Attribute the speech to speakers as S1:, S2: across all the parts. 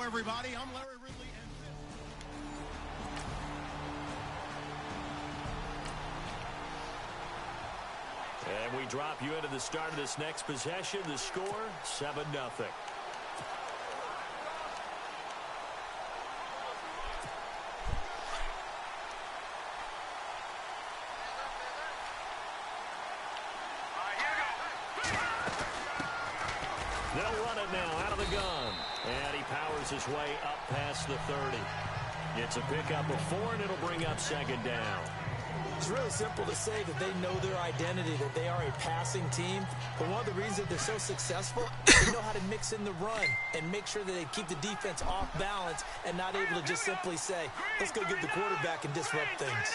S1: everybody. I'm Larry Ridley.
S2: And we drop you into the start of this next possession. The score, 7-0. They'll run it now out of the gun. And he powers his way up past the 30. It's a pickup of 4, and it'll bring up second down.
S3: It's really simple to say that they know their identity, that they are a passing team. But one of the reasons that they're so successful, they know how to mix in the run and make sure that they keep the defense off balance and not able to just simply say, let's go get the quarterback and disrupt things.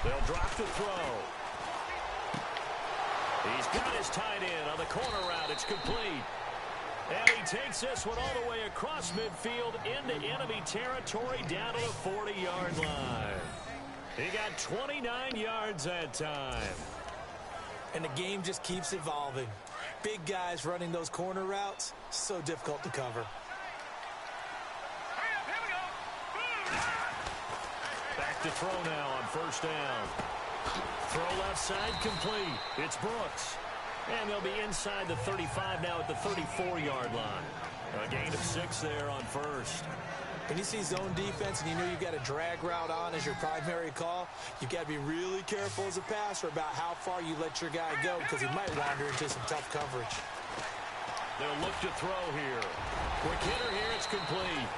S2: They'll drop the throw. He's got his tight end on the corner route. It's complete. And he takes this one all the way across midfield into enemy territory down to the 40-yard line. He got 29 yards that time.
S3: And the game just keeps evolving. Big guys running those corner routes, so difficult to cover.
S2: Back to throw now on first down. Throw left side complete. It's Brooks. And they'll be inside the 35 now at the 34-yard line. A gain of 6 there on first.
S3: When you see zone defense and you know you've got a drag route on as your primary call, you've got to be really careful as a passer about how far you let your guy go because he might wander into some tough coverage.
S2: They'll look to throw here. Quick hitter here, it's complete.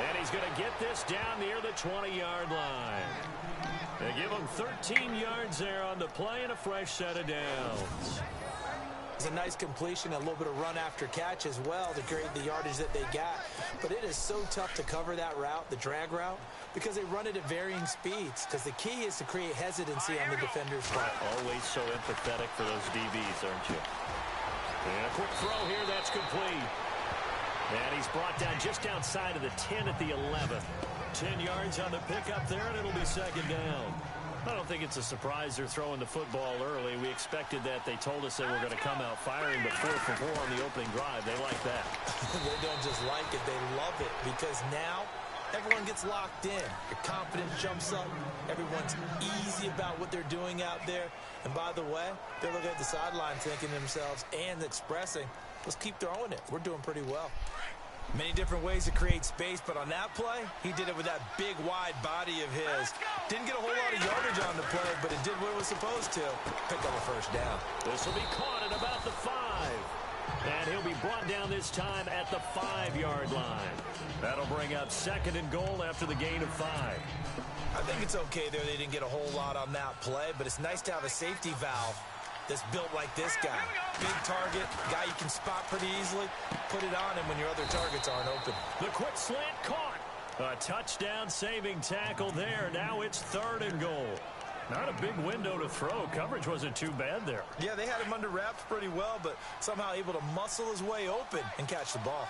S2: And he's going to get this down near the 20-yard line. They give him 13 yards there on the play and a fresh set of downs.
S3: It's a nice completion, a little bit of run after catch as well to create the yardage that they got. But it is so tough to cover that route, the drag route, because they run it at varying speeds. Because the key is to create hesitancy on the defender's part.
S2: Always so empathetic for those DBs, aren't you? And a quick throw here, that's complete. And he's brought down just outside of the 10 at the 11. 10 yards on the pickup there, and it'll be second down. I don't think it's a surprise they're throwing the football early. We expected that. They told us they were going to come out firing, but 4 for 4 on the opening drive. They like that.
S3: They don't just like it, they love it, because now everyone gets locked in. Your confidence jumps up. Everyone's easy about what they're doing out there. And by the way, they're looking at the sideline thinking to themselves and expressing, let's keep throwing it. We're doing pretty well. Many different ways to create space, but on that play, he did it with that big, wide body of his. Didn't get a whole lot of yardage on the play, but it did what it was supposed to. Pick up a first down.
S2: This will be caught at about the 5. And he'll be brought down this time at the 5-yard line. That'll bring up second and goal after the gain of 5.
S3: I think it's okay there. They didn't get a whole lot on that play, but it's nice to have a safety valve that's built like this guy. Big target, guy you can spot pretty easily. Put it on him when your other targets aren't open.
S2: The quick slant caught. A touchdown saving tackle there. Now it's third and goal. Not a big window to throw. Coverage wasn't too bad there.
S3: Yeah, they had him under wraps pretty well, but somehow able to muscle his way open and catch the ball.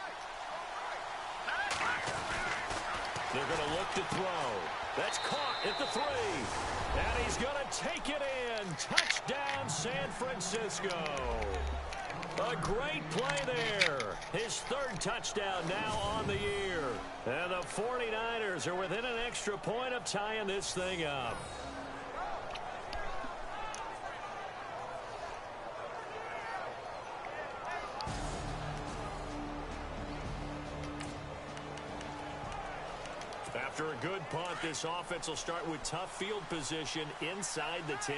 S2: They're going to look to throw. That's caught at the 3. And he's going to take it in. Touchdown, San Francisco. A great play there. His 3rd touchdown now on the year. And the 49ers are within an extra point of tying this thing up. After a good punt, this offense will start with tough field position inside the 10.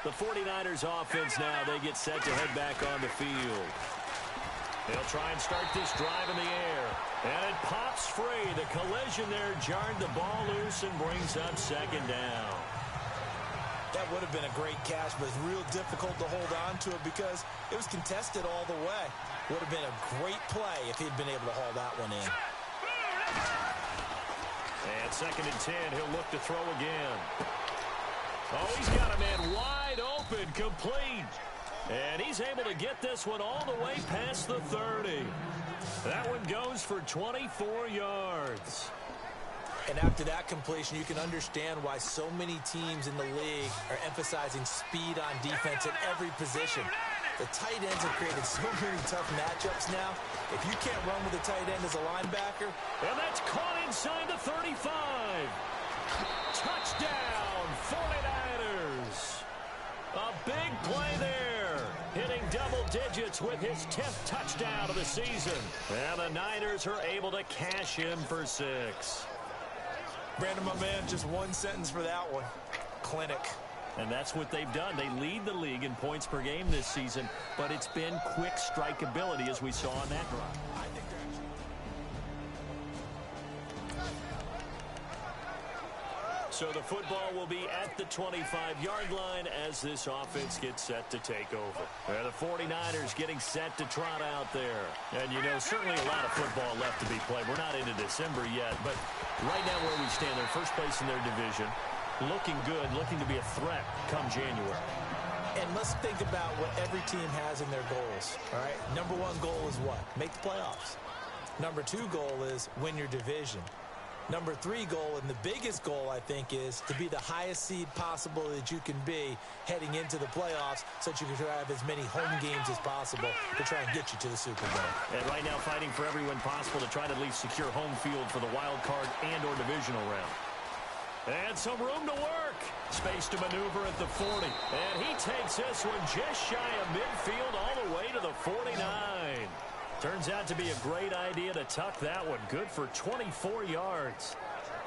S2: The 49ers offense now, they get set to head back on the field. They'll try and start this drive in the air. And it pops free. The collision there jarred the ball loose and brings up second down.
S3: That would have been a great catch, but it's real difficult to hold on to it because it was contested all the way. Would have been a great play if he'd been able to haul that one in.
S2: And second and 10, he'll look to throw again. Oh, he's got a man wide open, complete. And he's able to get this one all the way past the 30. That one goes for 24 yards.
S3: And after that completion, you can understand why so many teams in the league are emphasizing speed on defense at every position. The tight ends have created so many tough matchups now. If you can't run with a tight end as a linebacker.
S2: And that's caught inside the 35. Touchdown, 49ers. A big play there. Hitting double digits with his 10th touchdown of the season. And the Niners are able to cash in for 6.
S3: Brandon, my man, just one sentence for that one. Clinic.
S2: And that's what they've done. They lead the league in points per game this season, but it's been quick strikeability as we saw on that drive. So the football will be at the 25-yard line as this offense gets set to take over. The 49ers getting set to trot out there. And, you know, certainly a lot of football left to be played. We're not into December yet, but right now where we stand, they're first place in their division. Looking good, looking to be a threat come January.
S3: And let's think about what every team has in their goals, all right? Number one goal is what? Make the playoffs. Number two goal is win your division. Number three goal, and the biggest goal, I think, is to be the highest seed possible that you can be heading into the playoffs so that you can have as many home games as possible to try and get you to the Super Bowl.
S2: And right now fighting for every win possible to try to at least secure home field for the wild card and or divisional round. And some room to work. Space to maneuver at the 40. And he takes this one just shy of midfield all the way to the 49. Turns out to be a great idea to tuck that one. Good for 24 yards.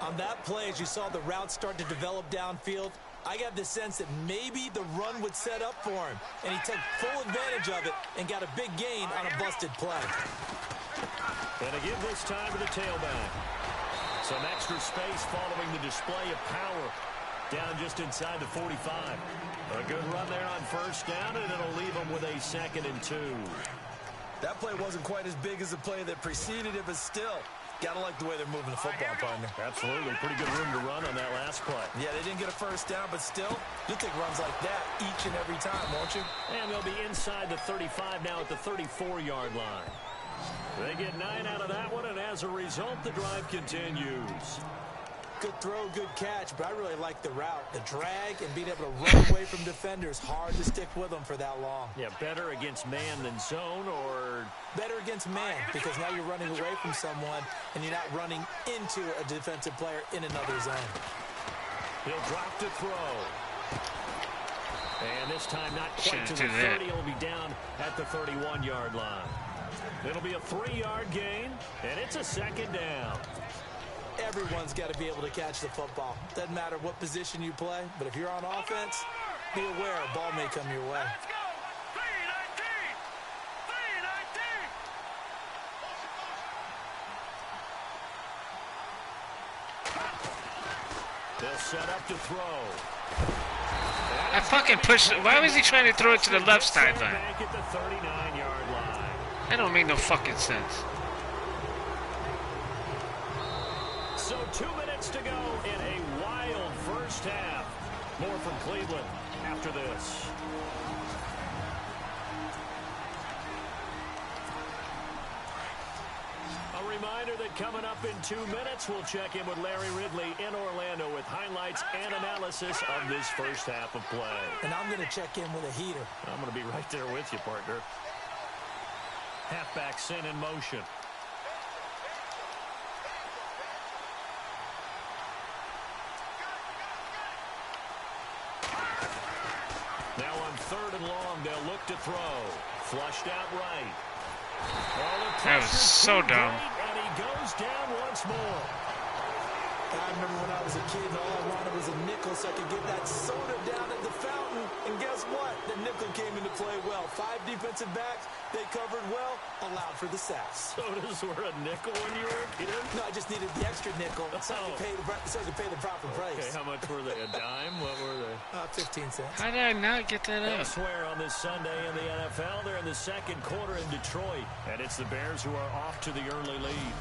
S3: On that play, as you saw the route start to develop downfield, I got the sense that maybe the run would set up for him. And he took full advantage of it and got a big gain on a busted play.
S2: And again this time to the tailback. Some extra space following the display of power. Down just inside the 45. A good run there on first down, and it'll leave him with a 2nd and 2.
S3: That play wasn't quite as big as the play that preceded it, but still, got to like the way they're moving the football, partner.
S2: Absolutely. Pretty good room to run on that last play.
S3: Yeah, they didn't get a first down, but still, you'll take runs like that each and every time, won't you?
S2: And they'll be inside the 35 now at the 34-yard line. They get 9 out of that one, and as a result, the drive continues.
S3: Good throw, good catch, but I really like the route. The drag and being able to run away from defenders. Hard to stick with them for that long.
S2: Yeah, better against man than zone, or...
S3: Better against man, because now you're running away from someone, and you're not running into a defensive player in another zone.
S2: He'll drop to throw. And this time not quite to the 30. He'll be down at the 31-yard line. It'll be a 3-yard gain, and it's a 2nd down.
S3: Everyone's got to be able to catch the football. Doesn't matter what position you play, but if you're on offense, be aware a ball may come your way.
S2: Let's go. 3-19. They'll set up to throw.
S1: I fucking pushed it. Why was he trying to throw it to the left sideline?
S2: Back at the 39-yard line.
S1: That don't make no fucking sense.
S2: So 2 minutes to go in a wild first half. More from Cleveland after this. A reminder that coming up in 2 minutes, we'll check in with Larry Ridley in Orlando with highlights and analysis of this first half of play.
S3: And I'm going to check in with a heater.
S2: I'm going to be right there with you, partner. Halfback sent in motion. Now on 3rd and long, they'll look to throw. Flushed out right.
S1: That was so dumb.
S2: And he goes down once more.
S3: I remember when I was a kid and all I wanted was a nickel so I could get that soda down at the fountain. And guess what? The nickel came into play well. 5 defensive backs, they covered well, allowed for the sacks.
S2: Sodas were a nickel when you were a kid?
S3: No, I just needed the extra nickel so I could pay the proper price.
S2: Okay, how much were they? A dime? What were they?
S3: 15 cents.
S1: How did I not get that up?
S2: Elsewhere on this Sunday in the NFL, they're in the 2nd quarter in Detroit. And it's the Bears who are off to the early lead.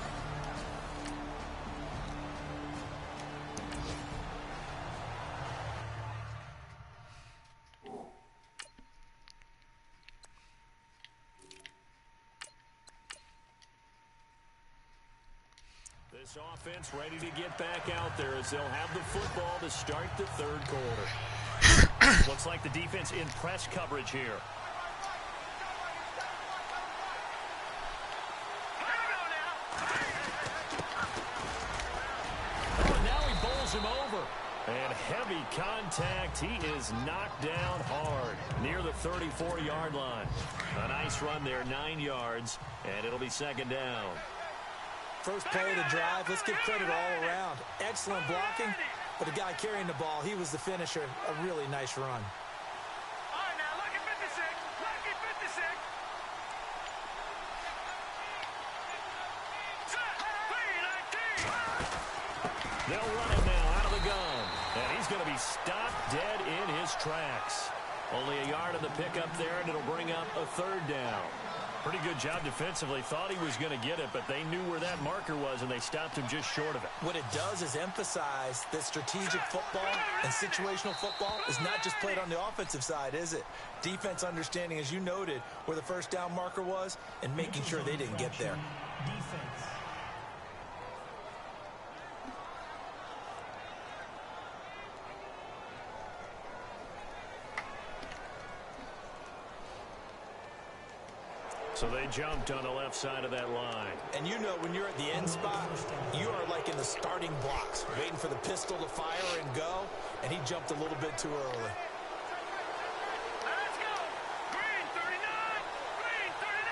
S2: This offense ready to get back out there as they'll have the football to start the 3rd quarter. Looks like the defense in press coverage here. heavy contact. He is knocked down hard near the 34-yard line. A nice run there, 9 yards, and it'll be second down.
S3: First play of the drive, let's give credit all around. Excellent blocking, but the guy carrying the ball, he was the finisher. A really nice run.
S4: All right, now look at 56. Look at 56.
S2: They'll run him now out of the gun. And he's going to be stopped dead in his tracks. Only a yard of the pickup there, and it'll bring up a third down. Pretty good job defensively. Thought he was going to get it, but they knew where that marker was, and they stopped him just short of it.
S3: What it does is emphasize that strategic football and situational football is not just played on the offensive side, is it? Defense understanding, as you noted, where the first down marker was and making sure they didn't get there.
S2: So they jumped on the left side of that line.
S3: And you know when you're at the end spot, you are like in the starting blocks, waiting for the pistol to fire and go, and he jumped a little bit too early.
S4: Let's go. Green 39. Green 39.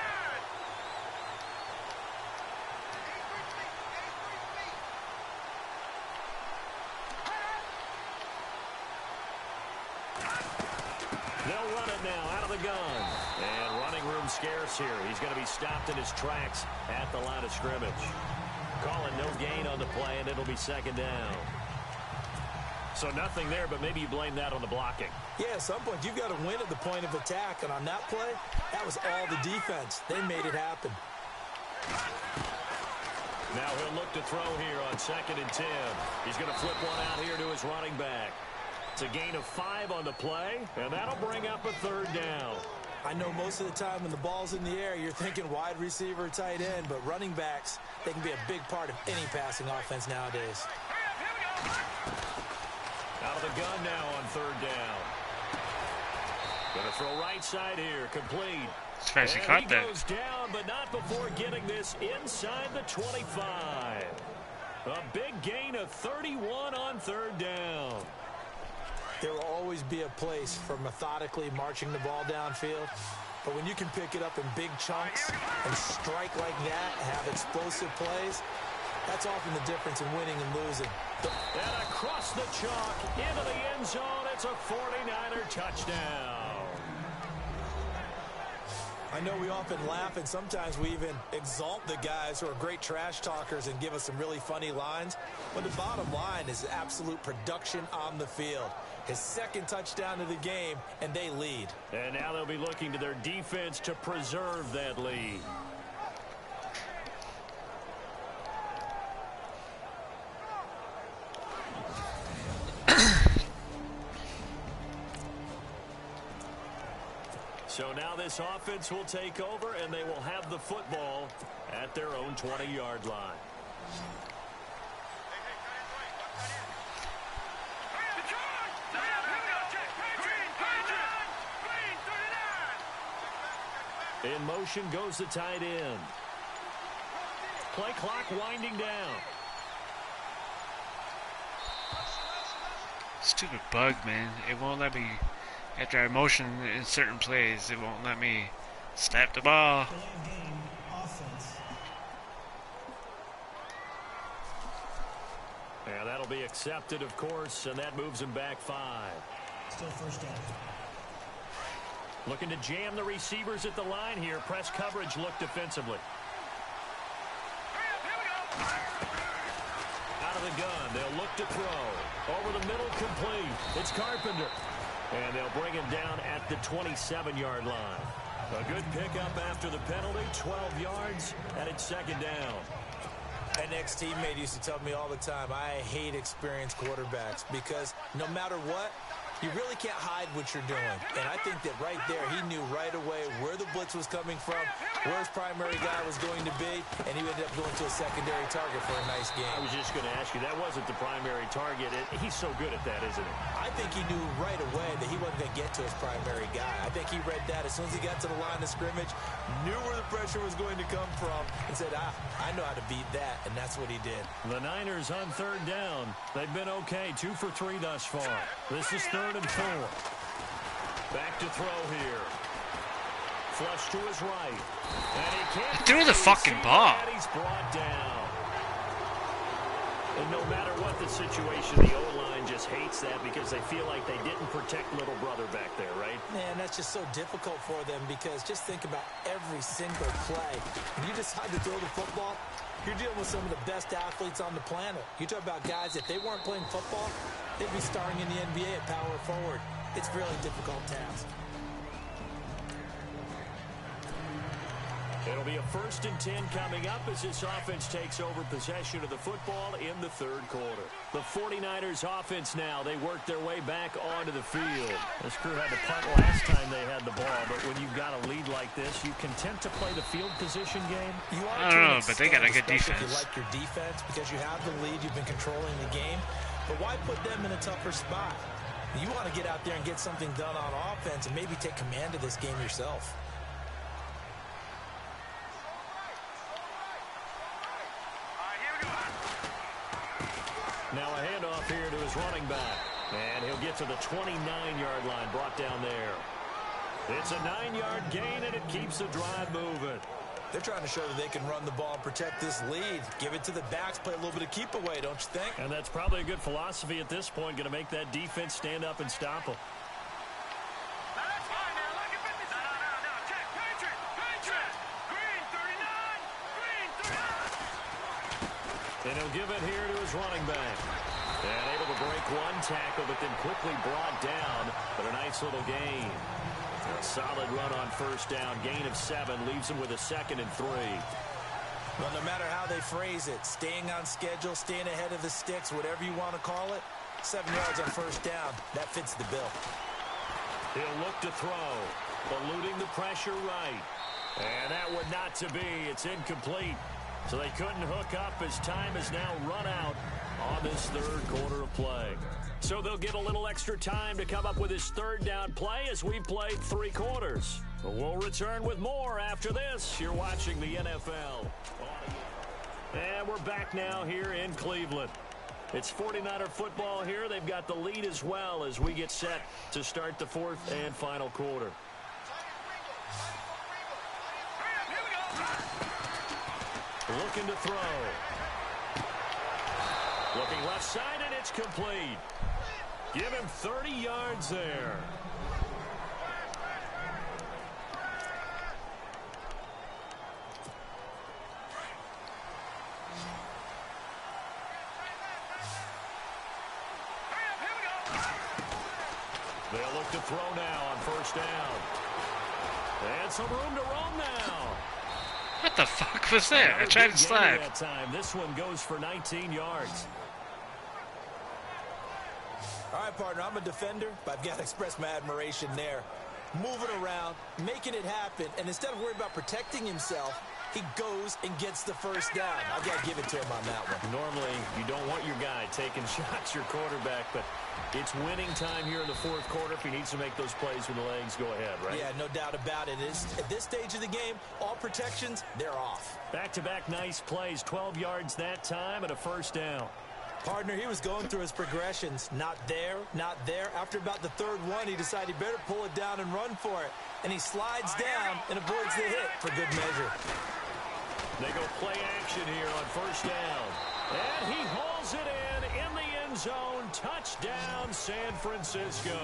S2: They'll run it now out of the gun. And running room scarce here. He's going to be stopped in his tracks at the line of scrimmage. Calling no gain on the play, and it'll be second down. So nothing there, but maybe you blame that on the blocking.
S3: Yeah, at some point, you've got to win at the point of attack. And on that play, that was all the defense. They made it happen.
S2: Now he'll look to throw here on 2nd and 10. He's going to flip one out here to his running back. It's a gain of 5 on the play, and that'll bring up a third down.
S3: I know most of the time when the ball's in the air, you're thinking wide receiver, tight end, but running backs, they can be a big part of any passing offense nowadays.
S2: Out of the gun now on 3rd down. Going to throw right side here, complete.
S1: It's
S2: And
S1: caught
S2: he
S1: that.
S2: goes down, but not before getting this inside the 25. A big gain of 31 on 3rd down.
S3: There will always be a place for methodically marching the ball downfield. But when you can pick it up in big chunks and strike like that, have explosive plays, that's often the difference in winning and losing.
S2: And across the chalk, into the end zone, it's a 49er touchdown.
S3: I know we often laugh, and sometimes we even exalt the guys who are great trash talkers and give us some really funny lines. But the bottom line is absolute production on the field. His 2nd touchdown of the game, and they lead.
S2: And now they'll be looking to their defense to preserve that lead. So now this offense will take over, and they will have the football at their own 20-yard line. In motion goes the tight end. Play clock winding down.
S1: Stupid bug, man. It won't let me, after I motion in certain plays, it won't let me snap the ball.
S2: Yeah, that'll be accepted, of course, and that moves him back 5.
S5: Still first down.
S2: Looking to jam the receivers at the line here. Press coverage look defensively. Out of the gun, they'll look to throw. Over the middle, complete. It's Carpenter. And they'll bring him down at the 27-yard line. A good pickup after the penalty, 12 yards, and it's second down.
S3: An ex-teammate used to tell me all the time, I hate experienced quarterbacks because no matter what, You really can't hide what you're doing. And I think that right there, he knew right away where the blitz was coming from, where his primary guy was going to be, and he ended up going to a secondary target for a nice game.
S2: I was just going to ask you, that wasn't the primary target. He's so good at that, isn't he?
S3: I think he knew right away that he wasn't going to get to his primary guy. I think he read that as soon as he got to the line of scrimmage, knew where the pressure was going to come from, and said, I know how to beat that, and that's what he did.
S2: The Niners on third down. They've been okay, 2 for 3 thus far. This is 3rd and 4. Back to throw here. Flush to his right. And he can't
S1: threw the fucking ball.
S2: And he's brought down. And no matter what the situation, the O-line just hates that because they feel like they didn't protect little brother back there, right?
S3: Man, that's just so difficult for them because just think about every single play. When you decide to throw the football, you're dealing with some of the best athletes on the planet. You talk about guys, if they weren't playing football, they'd be starring in the NBA at power forward. It's a really difficult task.
S2: It'll be a 1st and 10 coming up as this offense takes over possession of the football in the 3rd quarter. The 49ers offense now, they work their way back onto the field. This crew had to punt last time they had the ball, but when you've got a lead like this, you content to play the field position game?
S3: You are
S1: I don't know, but they got a good defense.
S3: You like your defense because you have the lead, you've been controlling the game, but why put them in a tougher spot? You want to get out there and get something done on offense and maybe take command of this game yourself.
S2: Now a handoff here to his running back. And he'll get to the 29-yard line, brought down there. It's a 9-yard gain, and it keeps the drive moving.
S3: They're trying to show that they can run the ball and protect this lead. Give it to the backs, play a little bit of keep away, don't you think?
S2: And that's probably a good philosophy at this point, going to make that defense stand up and stop them. And he'll give it here to his running back. And able to break one tackle, but then quickly brought down. But a nice little gain. A solid run on 1st down. Gain of 7 leaves him with a 2nd and 3.
S3: Well, no matter how they phrase it, staying on schedule, staying ahead of the sticks, whatever you want to call it, 7 yards on 1st down. That fits the bill.
S2: He'll look to throw. Eluding the pressure right. And that would not to be. It's incomplete. So they couldn't hook up as time has now run out on this 3rd quarter of play. So they'll get a little extra time to come up with his 3rd down play as we've played 3 quarters. But we'll return with more after this. You're watching the NFL. And we're back now here in Cleveland. It's 49er football here. They've got the lead as well as we get set to start the 4th and final quarter. Looking to throw. Looking left side, and it's complete. Give him 30 yards there. They'll look to throw now on 1st down. And some room to roam now.
S1: What the fuck was that? I tried to slide.
S2: That time. This one goes for 19 yards.
S3: All right, partner, I'm a defender, but I've got to express my admiration there. Moving around, making it happen, and instead of worrying about protecting himself, he goes and gets the 1st down. I've got to give it to him on that one.
S2: Normally, you don't want your guy taking shots, your quarterback, but it's winning time here in the 4th quarter. If he needs to make those plays with the legs, go ahead, right?
S3: Yeah, no doubt about it. At this stage of the game, all protections, they're off.
S2: Back-to-back nice plays, 12 yards that time and a 1st down.
S3: Partner, he was going through his progressions. Not there, not there. After about the 3rd one, he decided he better pull it down and run for it. And he slides down and avoids the hit for good measure.
S2: They go play action here on 1st down. And he hauls it in the end zone. Touchdown, San Francisco.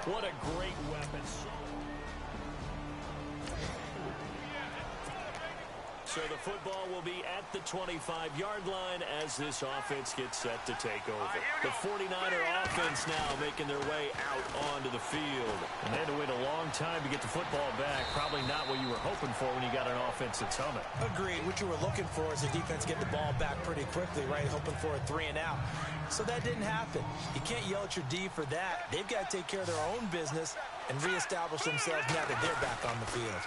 S2: What a great weapon. So the football will be at the 25-yard line as this offense gets set to take over. The 49er offense now making their way out onto the field. And they had to wait a long time to get the football back. Probably not what you were hoping for when you got an offense that's humming.
S3: Agreed. What you were looking for is the defense get the ball back pretty quickly, right? Hoping for a 3 and out. So that didn't happen. You can't yell at your D for that. They've got to take care of their own business and reestablish themselves now that they're back on the field.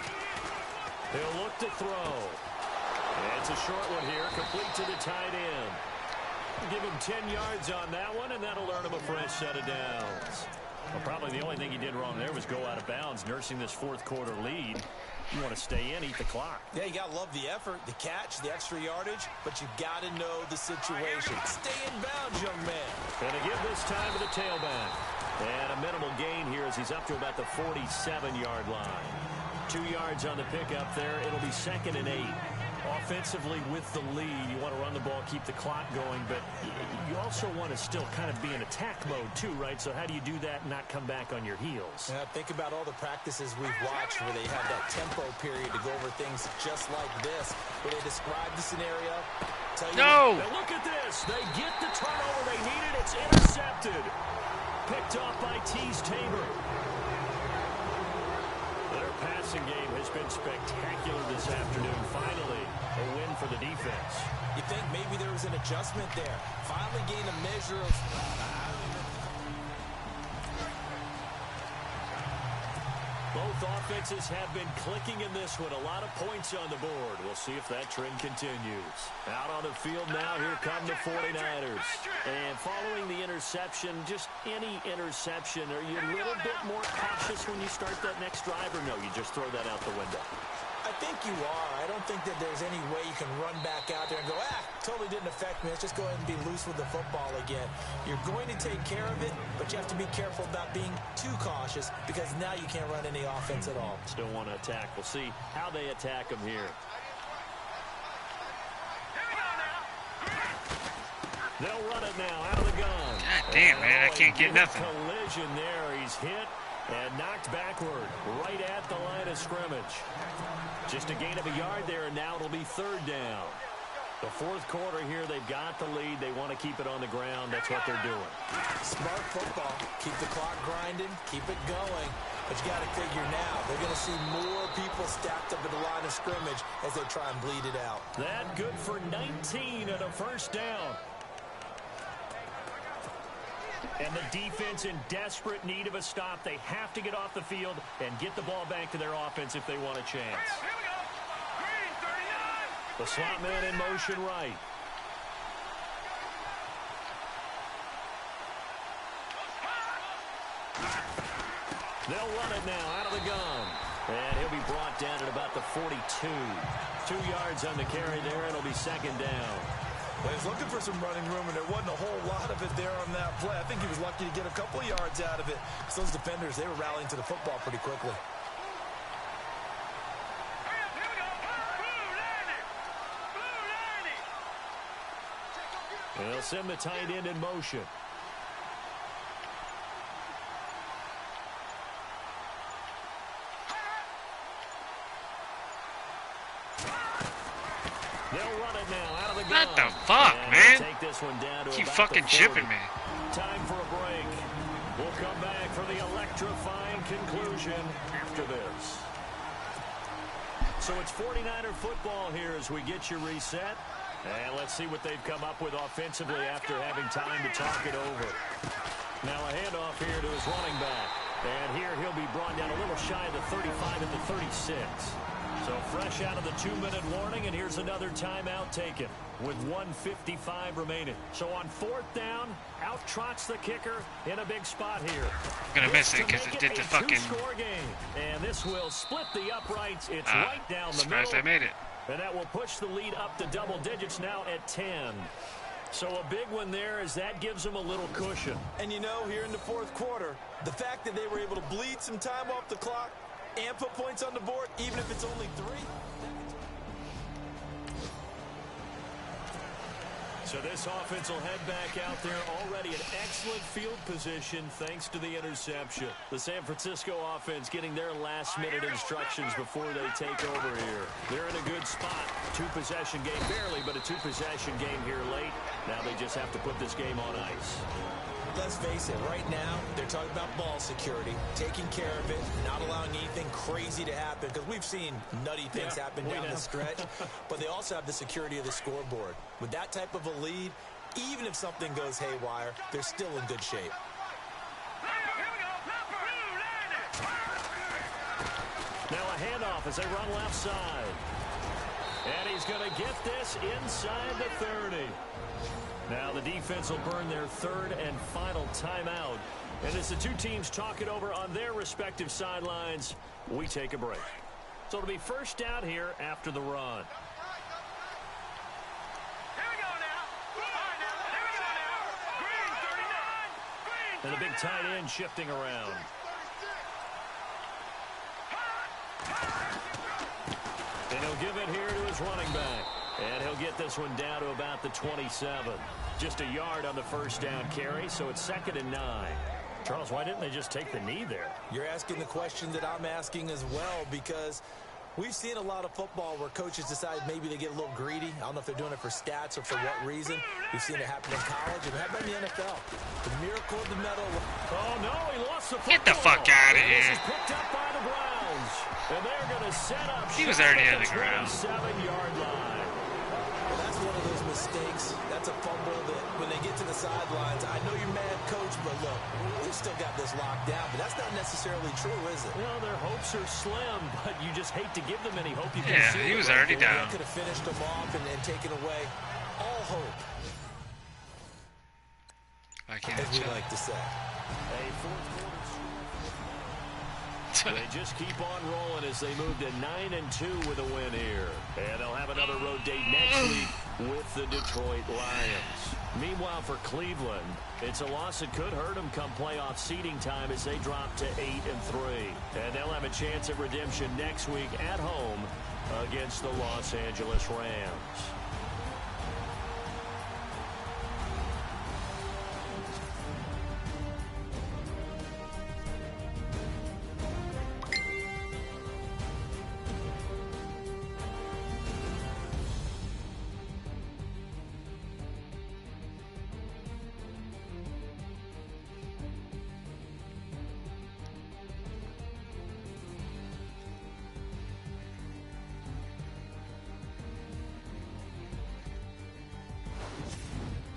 S2: He'll look to throw. It's a short one here, complete to the tight end. Give him 10 yards on that one, and that'll earn him a fresh set of downs. Well, probably the only thing he did wrong there was go out of bounds, nursing this fourth quarter lead. You want to stay in, eat the clock.
S3: Yeah, you got to love the effort, the catch, the extra yardage, but you got to know the situation. Stay in bounds, young man.
S2: Gonna give this time to the tailback. And a minimal gain here as he's up to about the 47-yard line. 2 yards on the pickup there. It'll be 2nd and 8. Offensively with the lead, you want to run the ball, keep the clock going, but you also want to still kind of be in attack mode too, right? So how do you do that and not come back on your heels?
S3: Yeah, think about all the practices we've watched where they have that tempo period to go over things just like this, where they describe the scenario.
S1: No!
S2: Now look at this. They get the turnover they needed. It's intercepted. Picked off by Tease Tabor. Their passing game has been spectacular this afternoon. Finally, a win for the defense.
S3: You think maybe there was an adjustment there. Finally gained a measure of...
S2: Both offenses have been clicking in this one. A lot of points on the board. We'll see if that trend continues. Out on the field now, here come the 49ers. And following the interception, just any interception, are you a little bit more cautious when you start that next drive, or no, you just throw that out the window?
S3: I think you are. I don't think that there's any way you can run back out there and go, totally didn't affect me. Let's just go ahead and be loose with the football again. You're going to take care of it, but you have to be careful about being too cautious because now you can't run any offense at all.
S2: Still want to attack. We'll see how they attack them here. They'll run it now out of the gun.
S1: God damn, man, I can't get nothing.
S2: Collision there. He's hit and knocked backward right at the line of scrimmage. Just a gain of a yard there, and now it'll be 3rd down. The fourth quarter here, they've got the lead. They want to keep it on the ground. That's what they're doing.
S3: Smart football. Keep the clock grinding. Keep it going. But you got to figure now, they're going to see more people stacked up at the line of scrimmage as they try and bleed it out.
S2: That good for 19 and a first down. And the defense in desperate need of a stop. They have to get off the field and get the ball back to their offense if they want a chance. The slot man in motion right. They'll run it now out of the gun. And he'll be brought down at about the 42. 2 yards on the carry there. It'll be 2nd down.
S3: Well, he was looking for some running room, and there wasn't a whole lot of it there on that play. I think he was lucky to get a couple of yards out of it. So those defenders, they were rallying to the football pretty quickly.
S2: And they'll send the tight end in motion. They'll run it now out of the gun.
S1: What the fuck,
S2: and
S1: man?
S2: Take this one down to
S1: Keep
S2: about
S1: fucking
S2: the 40.
S1: chipping me.
S2: Time for a break. We'll come back for the electrifying conclusion after this. So it's 49er football here as we get you reset. And let's see what they've come up with offensively after having time to talk it over. Now a handoff here to his running back. And here he'll be brought down a little shy of the 35 at the 36. So fresh out of the 2-minute warning, and here's another timeout taken with 1:55 remaining. So on 4th down, out trots the kicker in a big spot here.
S1: I'm gonna miss it because it did the fucking...
S2: Two-score game. And this will split the uprights. It's right down the
S1: surprised
S2: middle.
S1: I made it.
S2: And that will push the lead up to double digits now at 10. So a big one there as that gives them a little cushion.
S3: And you know, here in the fourth quarter, the fact that they were able to bleed some time off the clock and put points on the board, even if it's only 3.
S2: So this offense will head back out there, already in excellent field position thanks to the interception. The San Francisco offense getting their last-minute instructions before they take over here. They're in a good spot. Two-possession game, barely, but a two-possession game here late. Now they just have to put this game on ice.
S3: Let's face it, right now, they're talking about ball security, taking care of it, not allowing anything crazy to happen, because we've seen nutty things happen down the stretch, but they also have the security of the scoreboard. With that type of a lead, even if something goes haywire, they're still in good shape.
S2: Now a handoff as they run left side. And he's going to get this inside the 30. Now the defense will burn their third and final timeout. And as the two teams talk it over on their respective sidelines, we take a break. So it'll be first down here after the run. And the big tight end shifting around. And he'll give it here to his running back. And he'll get this one down to about the 27. Just a yard on the first down carry, so it's 2nd and 9. Charles, why didn't they just take the knee there?
S3: You're asking the question that I'm asking as well, because we've seen a lot of football where coaches decide maybe they get a little greedy. I don't know if they're doing it for stats or for what reason. We've seen it happen in college, and how about in the NFL? The miracle of the medal.
S2: Oh, no, he lost the football.
S1: Get the fuck out of
S2: This
S1: here.
S2: is picked up by the Browns. And they're going to set up.
S1: He was already on the ground.
S2: 27-yard line.
S3: Well, that's one of those mistakes. That's a fumble that when they get to the sidelines, I know you're mad, coach, but look, we've still got this locked down. But that's not necessarily true, is it?
S2: Well, their hopes are slim, but you just hate to give them any hope. You can
S1: Yeah,
S2: see
S1: he
S2: it
S1: was
S2: right
S1: already
S2: there.
S1: down.
S3: That could have finished them off and taken away all hope,
S1: I can't
S3: as we
S1: tell.
S3: like to say.
S2: A fourth quarter. They just keep on rolling as they move to 9-2 with a win here. And they'll have another road date next week with the Detroit Lions. Meanwhile, for Cleveland, it's a loss that could hurt them come playoff seeding time as they drop to 8-3. And they'll have a chance at redemption next week at home against the Los Angeles Rams.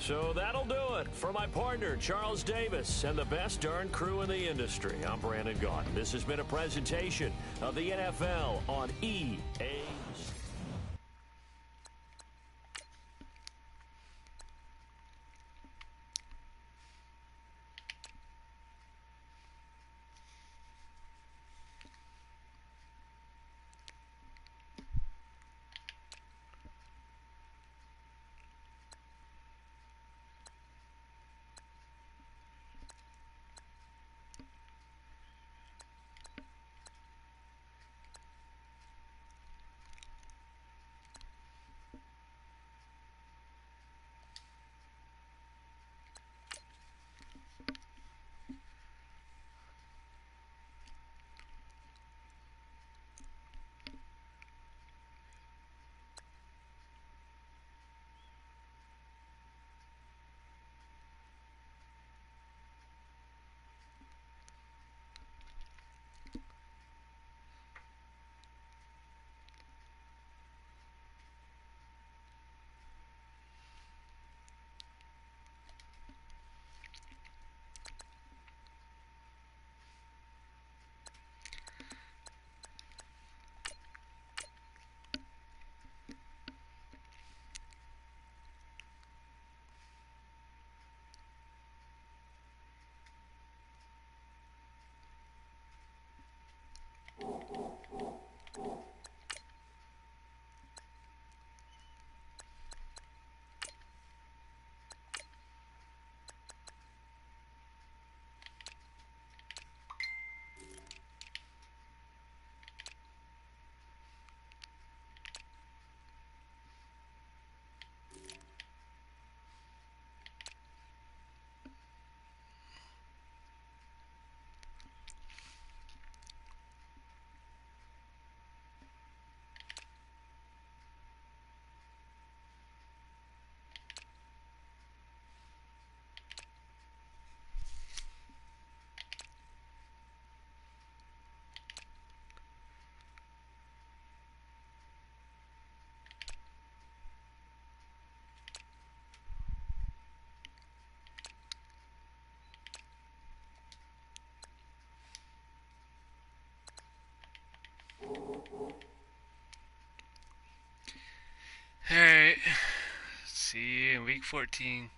S2: So that'll do it for my partner, Charles Davis, and the best darn crew in the industry. I'm Brandon Gaudin. This has been a presentation of the NFL on EA
S1: Alright. See you in week 14.